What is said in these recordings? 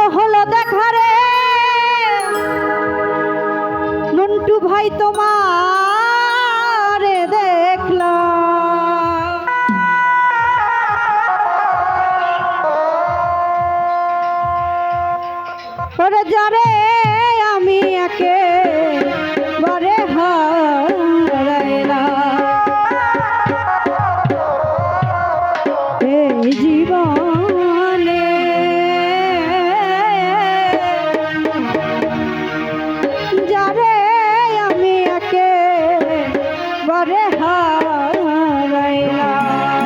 হলো দেখা রে মন্টু ভাই তোমার দেখলাম ওরে যারে আমি একেবারে হারাইলাম এই জীবনে যারে আমি একেবারে হারাইলাম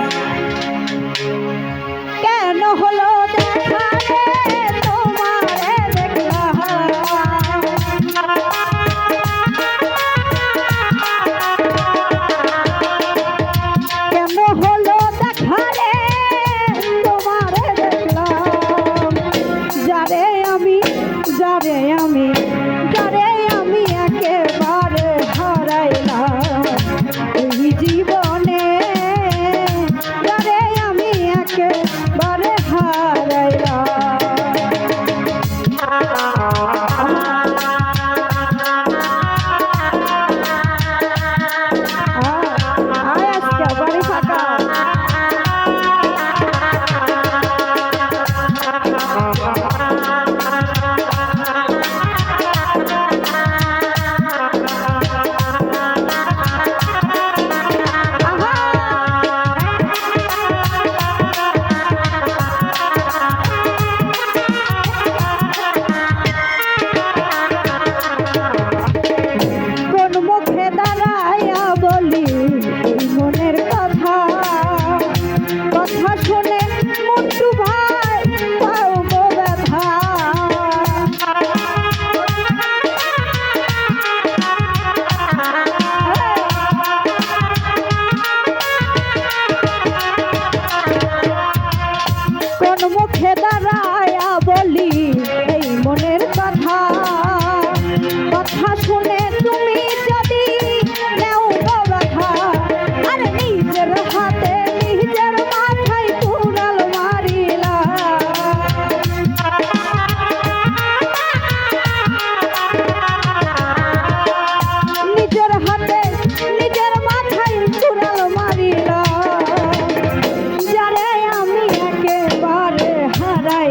কেন হলো দেখা রে তোমারে দেখলাম কেন হলো দেখা রে তোমারে দেখলাম যারে আমি একেবারে হারাইলাম এই জীবনে যারে আমি একেবারে হারাইলাম আজকে বাড়ি ফাঁকা মুখে দাঁড়ায়া বলি এই মনের কথা কথা শুনে তুমি যদি নেও ব্যথা আর নিজের হাতে নিজের মাথায় কুড়াল মারিলা নিজের হাতে নিজের মাথায় কুড়াল মারিলা যারে আমি একেবারে হারাই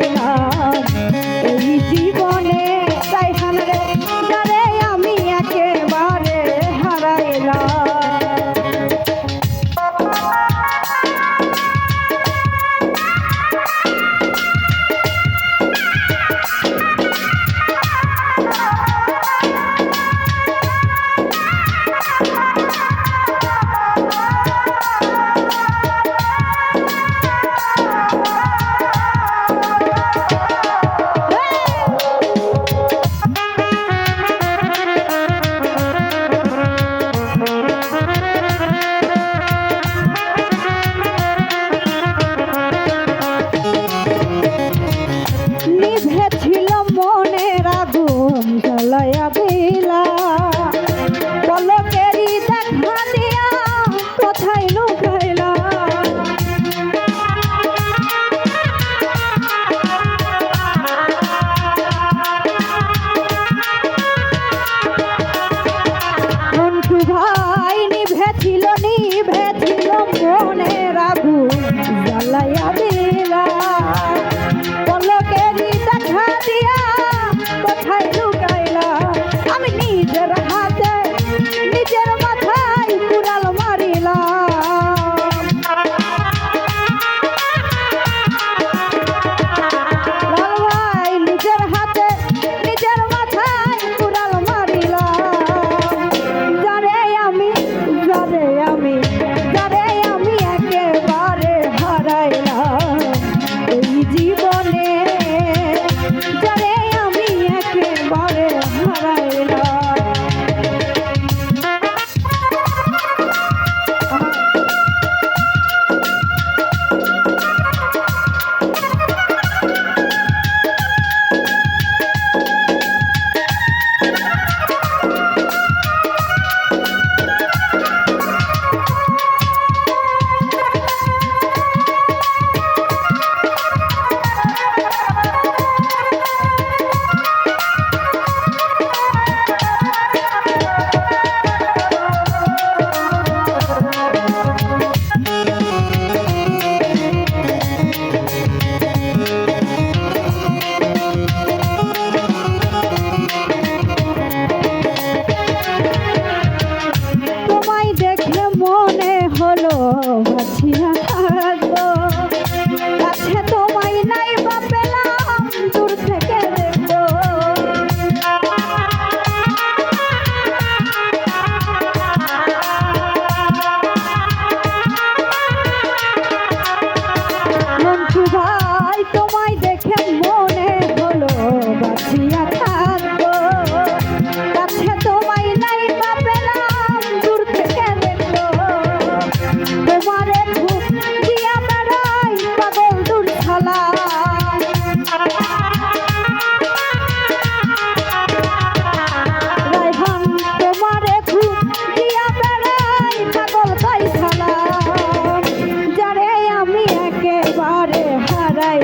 ভাই তোমায় দেখে মনে হলো বাঁচিয়া থাকবো কাছে তোমায় নাই বা পেলাম দূর থেকে দেখো তোমারে ধূপ দিয়া বেড়াই পাগল দূর ছালা রায়হান তোমারে ধূপ দিয়া বেড়াই পাগল গাই ছালা যারে আমি একেবারে হারাই